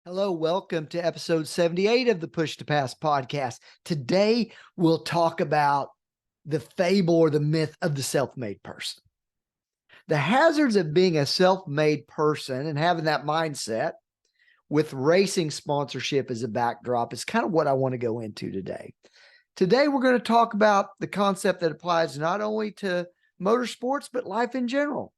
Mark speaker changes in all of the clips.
Speaker 1: Hello, welcome to episode 78 of the Push to Pass podcast. Today, we'll talk about the fable or the myth of the self-made person. The hazards of being a self-made person and having that mindset with racing sponsorship as a backdrop is kind of what I want to go into today. Today, we're going to talk about the concept that applies not only to motorsports, but life in general.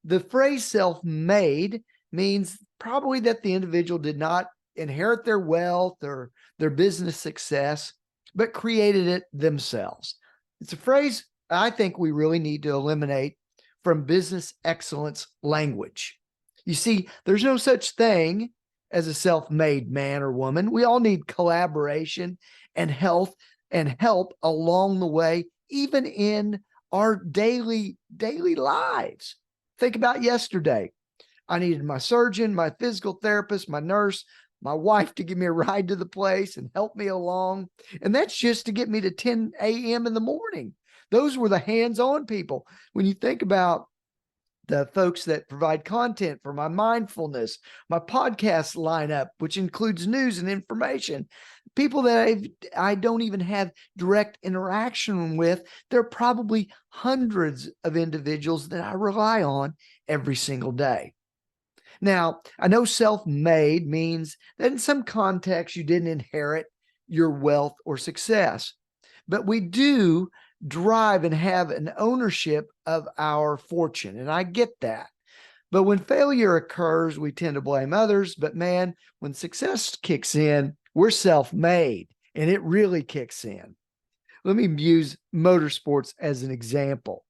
Speaker 1: The phrase self-made means probably that the individual did not inherit their wealth or their business success, but created it themselves. It's a phrase I think we really need to eliminate from business excellence language. You see, there's no such thing as a self-made man or woman. We all need collaboration and help along the way, even in our daily lives. Think about yesterday. I needed my surgeon, my physical therapist, my nurse, my wife to give me a ride to the place and help me along. And that's just to get me to 10 a.m. in the morning. Those were the hands-on people. When you think about the folks that provide content for my mindfulness, my podcast lineup, which includes news and information, people that I don't even have direct interaction with, there are probably hundreds of individuals that I rely on every single day. Now, I know self-made means that in some context you didn't inherit your wealth or success, but we do drive and have an ownership of our fortune. And I get that. But when failure occurs, we tend to blame others. But man, when success kicks in, we're self-made and it really kicks in. Let me use motorsports as an example.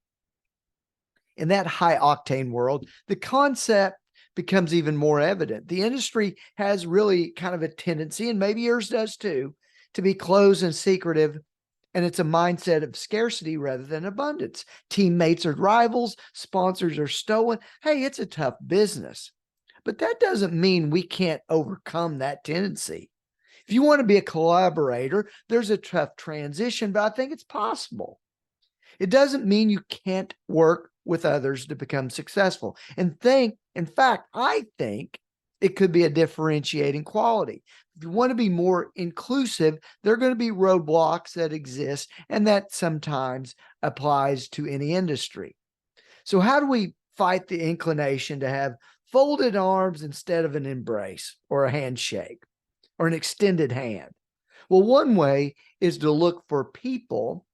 Speaker 1: In that high octane world, the concept becomes even more evident. The industry has really kind of a tendency, and maybe yours does too, to be closed and secretive. And it's a mindset of scarcity rather than abundance. Teammates are rivals, sponsors are stolen. Hey, it's a tough business. But that doesn't mean we can't overcome that tendency. If you want to be a collaborator, there's a tough transition, but I think it's possible. It doesn't mean you can't work with others to become successful. In fact, I think it could be a differentiating quality. If you want to be more inclusive, there are going to be roadblocks that exist, and that sometimes applies to any industry. So how do we fight the inclination to have folded arms instead of an embrace or a handshake or an extended hand? Well, one way is to look for people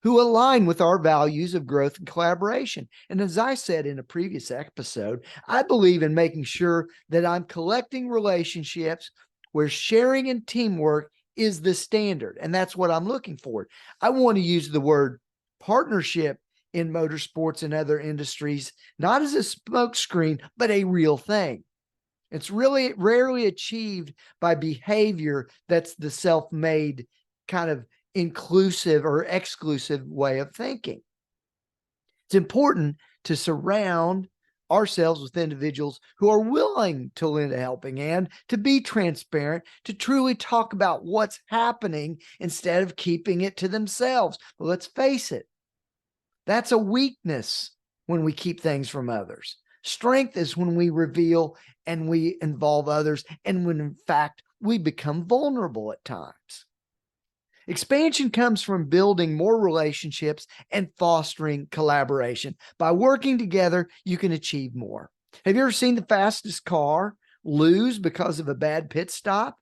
Speaker 1: who align with our values of growth and collaboration. And as I said in a previous episode, I believe in making sure that I'm collecting relationships where sharing and teamwork is the standard. And that's what I'm looking for. I want to use the word partnership in motorsports and other industries, not as a smokescreen, but a real thing. It's really rarely achieved by behavior that's the self-made kind of inclusive or exclusive way of thinking. It's important to surround ourselves with individuals who are willing to lend a helping hand, to be transparent, to truly talk about what's happening instead of keeping it to themselves. But let's face it, that's a weakness when we keep things from others. Strength is when we reveal and we involve others, and when in fact we become vulnerable at times. Expansion comes from building more relationships and fostering collaboration. By working together, you can achieve more. Have you ever seen the fastest car lose because of a bad pit stop?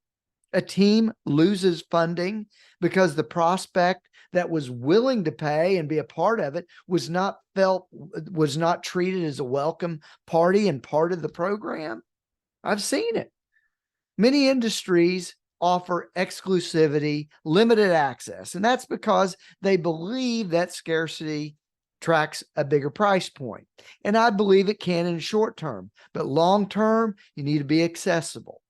Speaker 1: A team loses funding because the prospect that was willing to pay and be a part of it was not treated as a welcome party and part of the program. I've seen it. Many industries offer exclusivity, limited access, and that's because they believe that scarcity tracks a bigger price point. And I believe it can in the short term, but long term, you need to be accessible.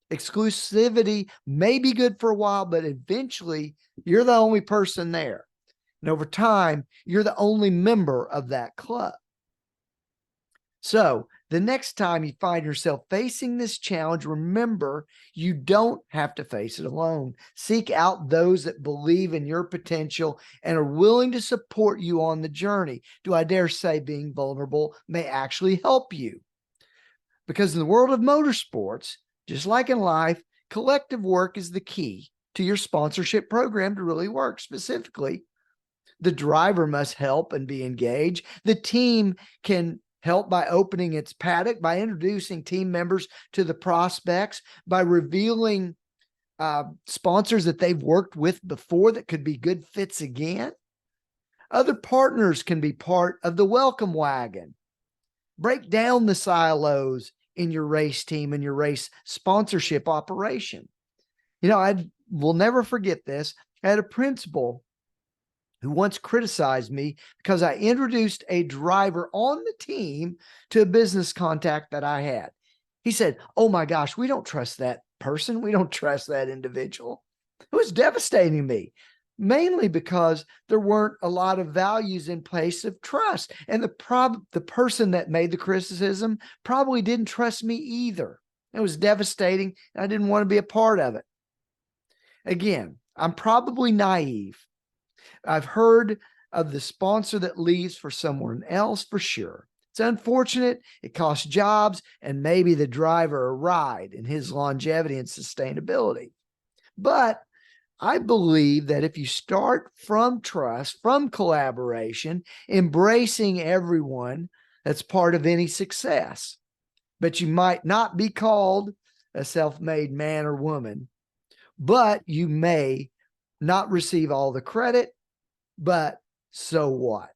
Speaker 1: Exclusivity may be good for a while, but eventually you're the only person there. And over time, you're the only member of that club. So the next time you find yourself facing this challenge, remember, you don't have to face it alone. Seek out those that believe in your potential and are willing to support you on the journey. Do I dare say being vulnerable may actually help you? Because in the world of motorsports, just like in life, collective work is the key to your sponsorship program to really work. Specifically, the driver must help and be engaged. The team can help by opening its paddock, by introducing team members to the prospects, by revealing sponsors that they've worked with before that could be good fits again. Other partners can be part of the welcome wagon. Break down the silos in your race team and your race sponsorship operation. I will never forget this. I had a principal who once criticized me because I introduced a driver on the team to a business contact that I had. He said, "Oh my gosh, we don't trust that person. We don't trust that individual." It was devastating to me, mainly because there weren't a lot of values in place of trust. And the person that made the criticism probably didn't trust me either. It was devastating. I didn't want to be a part of it. Again, I'm probably naive. I've heard of the sponsor that leaves for someone else for sure. It's unfortunate. It costs jobs and maybe the driver a ride in his longevity and sustainability. But I believe that if you start from trust, from collaboration, embracing everyone, that's part of any success. But you might not be called a self-made man or woman, but you may not receive all the credit, but so what?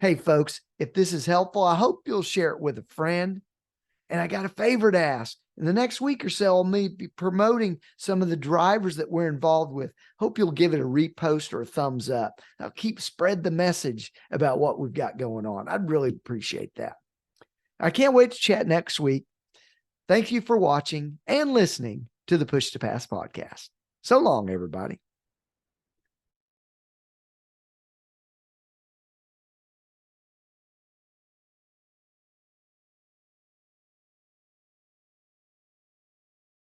Speaker 1: Hey, folks, if this is helpful, I hope you'll share it with a friend. And I got a favor to ask. In the next week or so, I'll be promoting some of the drivers that we're involved with. Hope you'll give it a repost or a thumbs up. I'll spread the message about what we've got going on. I'd really appreciate that. I can't wait to chat next week. Thank you for watching and listening to the Push to Pass podcast. So long, everybody.